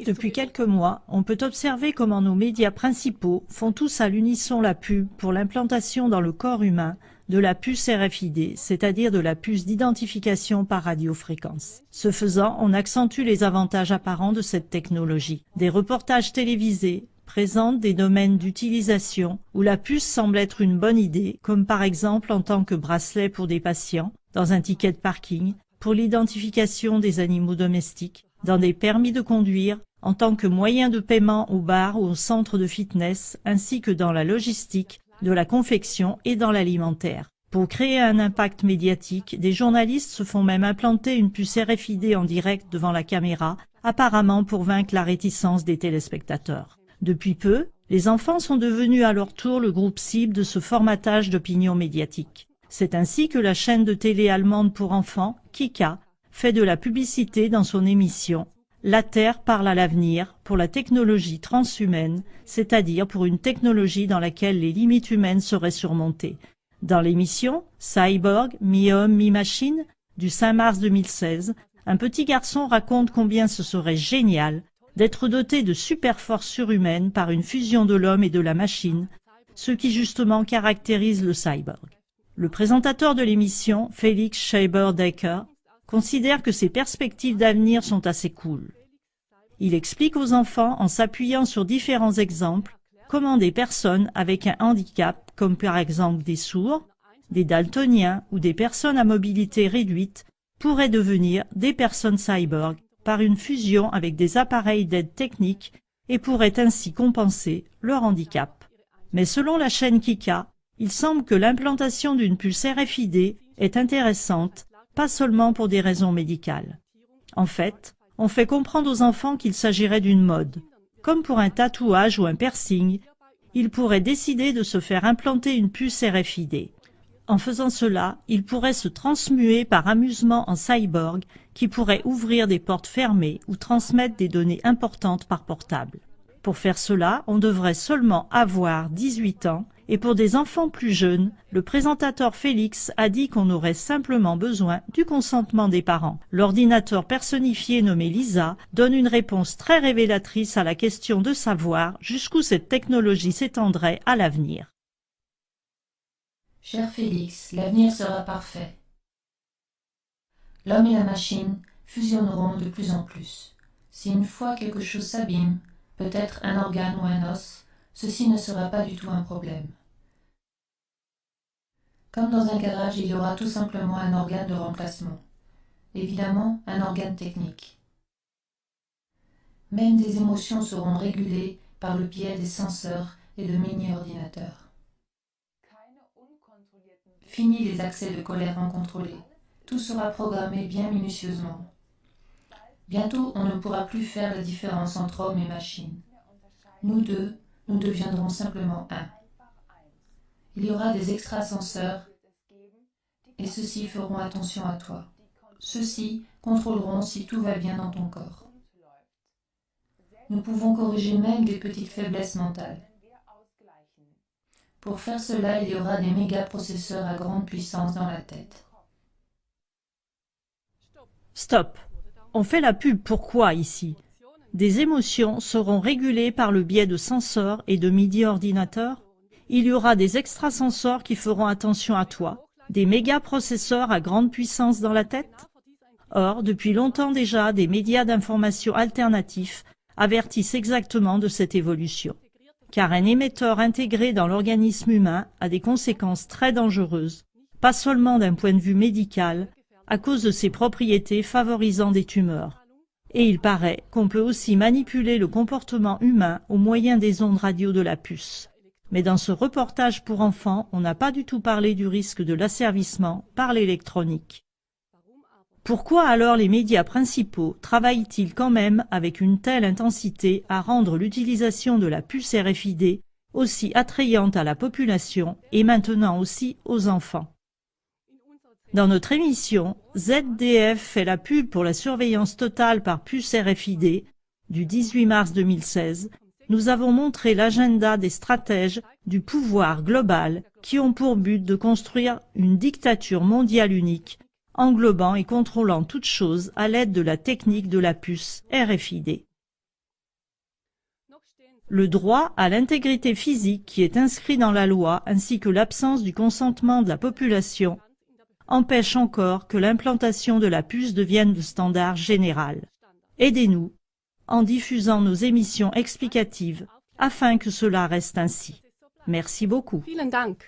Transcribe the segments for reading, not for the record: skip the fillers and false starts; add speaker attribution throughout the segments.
Speaker 1: Depuis quelques mois, on peut observer comment nos médias principaux font tous à l'unisson la pub pour l'implantation dans le corps humain de la puce RFID, c'est-à-dire de la puce d'identification par radiofréquence. Ce faisant, on accentue les avantages apparents de cette technologie. Des reportages télévisés présentent des domaines d'utilisation où la puce semble être une bonne idée, comme par exemple en tant que bracelet pour des patients, dans un ticket de parking, pour l'identification des animaux domestiques, dans des permis de conduire, en tant que moyen de paiement au bar ou au centre de fitness, ainsi que dans la logistique, de la confection et dans l'alimentaire. Pour créer un impact médiatique, des journalistes se font même implanter une puce RFID en direct devant la caméra, apparemment pour vaincre la réticence des téléspectateurs. Depuis peu, les enfants sont devenus à leur tour le groupe cible de ce formatage d'opinion médiatique. C'est ainsi que la chaîne de télé allemande pour enfants, Kika, fait de la publicité dans son émission « La Terre parle à l'avenir » pour la technologie transhumaine, c'est-à-dire pour une technologie dans laquelle les limites humaines seraient surmontées. Dans l'émission « Cyborg, mi-homme, mi-machine » du 5 mars 2016, un petit garçon raconte combien ce serait génial d'être doté de super-forces surhumaines par une fusion de l'homme et de la machine, ce qui justement caractérise le cyborg. Le présentateur de l'émission, Felix Schreiber-Decker, considère que ces perspectives d'avenir sont assez cool. Il explique aux enfants, en s'appuyant sur différents exemples, comment des personnes avec un handicap, comme par exemple des sourds, des daltoniens ou des personnes à mobilité réduite, pourraient devenir des personnes cyborg par une fusion avec des appareils d'aide technique et pourraient ainsi compenser leur handicap. Mais selon la chaîne Kika, il semble que l'implantation d'une puce RFID est intéressante, pas seulement pour des raisons médicales. En fait, on fait comprendre aux enfants qu'il s'agirait d'une mode. Comme pour un tatouage ou un piercing, ils pourraient décider de se faire implanter une puce RFID. En faisant cela, ils pourraient se transmuer par amusement en cyborg qui pourrait ouvrir des portes fermées ou transmettre des données importantes par portable. Pour faire cela, on devrait seulement avoir 18 ans et pour des enfants plus jeunes, le présentateur Félix a dit qu'on aurait simplement besoin du consentement des parents. L'ordinateur personnifié nommé Lisa donne une réponse très révélatrice à la question de savoir jusqu'où cette technologie s'étendrait à l'avenir.
Speaker 2: Cher Félix, l'avenir sera parfait. L'homme et la machine fusionneront de plus en plus. Si une fois quelque chose s'abîme, peut-être un organe ou un os, ceci ne sera pas du tout un problème. Comme dans un garage, il y aura tout simplement un organe de remplacement. Évidemment, un organe technique. Même des émotions seront régulées par le biais des senseurs et de mini-ordinateurs. Fini les accès de colère incontrôlés. Tout sera programmé bien minutieusement. Bientôt, on ne pourra plus faire la différence entre hommes et machines. Nous deux, nous deviendrons simplement un. Il y aura des extrasenseurs et ceux-ci feront attention à toi. Ceux-ci contrôleront si tout va bien dans ton corps. Nous pouvons corriger même des petites faiblesses mentales. Pour faire cela, il y aura des méga-processeurs à grande puissance dans la tête.
Speaker 1: Stop. On fait la pub pourquoi ici? Des émotions seront régulées par le biais de senseurs et de midi-ordinateurs. Il y aura des extrasenseurs qui feront attention à toi, des méga-processeurs à grande puissance dans la tête. Or, depuis longtemps déjà, des médias d'information alternatifs avertissent exactement de cette évolution. Car un émetteur intégré dans l'organisme humain a des conséquences très dangereuses, pas seulement d'un point de vue médical, à cause de ses propriétés favorisant des tumeurs. Et il paraît qu'on peut aussi manipuler le comportement humain au moyen des ondes radio de la puce. Mais dans ce reportage pour enfants, on n'a pas du tout parlé du risque de l'asservissement par l'électronique. Pourquoi alors les médias principaux travaillent-ils quand même avec une telle intensité à rendre l'utilisation de la puce RFID aussi attrayante à la population et maintenant aussi aux enfants? Dans notre émission, ZDF fait la pub pour la surveillance totale par puce RFID du 18 mars 2016. Nous avons montré l'agenda des stratèges du pouvoir global qui ont pour but de construire une dictature mondiale unique englobant et contrôlant toute chose à l'aide de la technique de la puce RFID. Le droit à l'intégrité physique qui est inscrit dans la loi ainsi que l'absence du consentement de la population empêche encore que l'implantation de la puce devienne le standard général. Aidez-nous en diffusant nos émissions explicatives afin que cela reste ainsi. Merci beaucoup.
Speaker 3: Vielen Dank.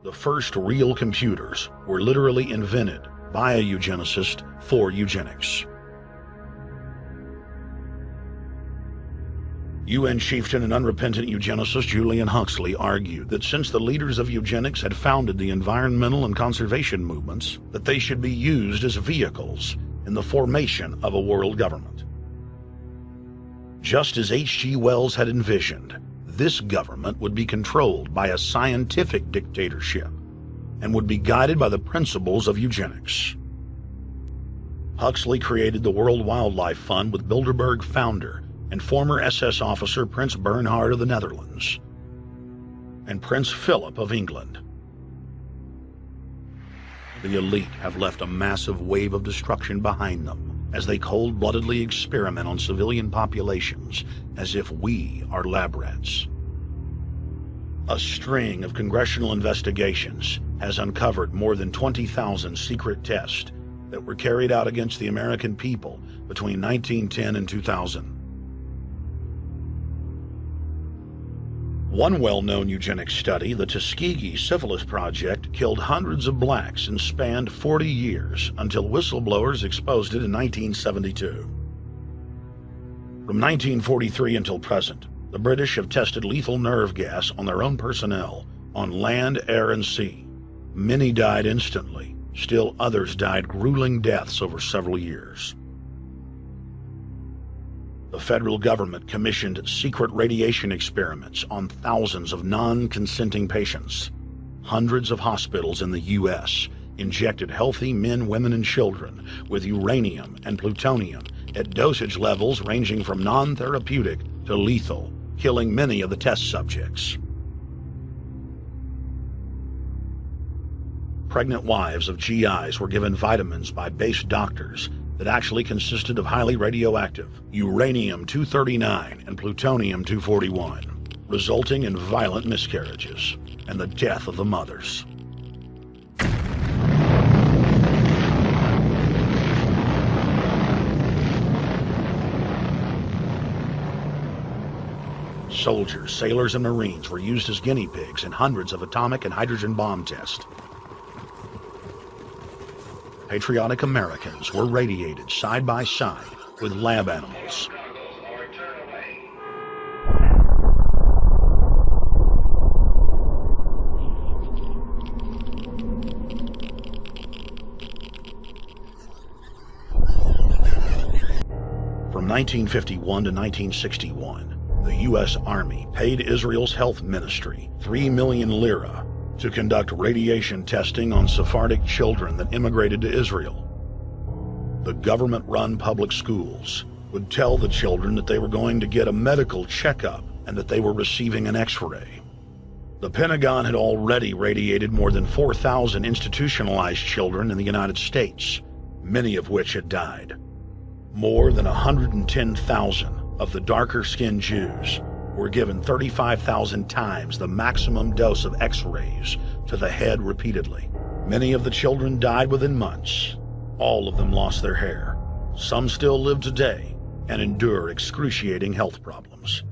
Speaker 4: The first real computers were literally invented by a eugenicist for eugenics. UN chieftain and unrepentant eugenicist Julian Huxley argued that since the leaders of eugenics had founded the environmental and conservation movements, that they should be used as vehicles in the formation of a world government. Just as H.G. Wells had envisioned, this government would be controlled by a scientific dictatorship and would be guided by the principles of eugenics. Huxley created the World Wildlife Fund with Bilderberg founder and former SS officer Prince Bernhard of the Netherlands and Prince Philip of England. The elite have left a massive wave of destruction behind them as they cold-bloodedly experiment on civilian populations as if we are lab rats. A string of congressional investigations has uncovered more than 20,000 secret tests that were carried out against the American people between 1910 and 2000. One well-known eugenics study, the Tuskegee Syphilis Project, killed hundreds of blacks and spanned 40 years until whistleblowers exposed it in 1972. From 1943 until present, the British have tested lethal nerve gas on their own personnel, on land, air, and sea. Many died instantly. Still others died grueling deaths over several years. The federal government commissioned secret radiation experiments on thousands of non-consenting patients. Hundreds of hospitals in the U.S. injected healthy men, women, and children with uranium and plutonium at dosage levels ranging from non-therapeutic to lethal, killing many of the test subjects. Pregnant wives of GIs were given vitamins by base doctors that actually consisted of highly radioactive uranium-239 and plutonium-241, resulting in violent miscarriages and the death of the mothers. Soldiers, sailors, and Marines were used as guinea pigs in hundreds of atomic and hydrogen bomb tests. Patriotic Americans were radiated side by side with lab animals. From 1951 to 1961, the U.S. Army paid Israel's health ministry 3 million lira to conduct radiation testing on Sephardic children that immigrated to Israel. The government-run public schools would tell the children that they were going to get a medical checkup and that they were receiving an X-ray. The Pentagon had already radiated more than 4,000 institutionalized children in the United States, many of which had died. More than 110,000 of the darker-skinned Jews were given 35,000 times the maximum dose of X-rays to the head repeatedly. Many of the children died within months. All of them lost their hair. Some still live today and endure excruciating health problems.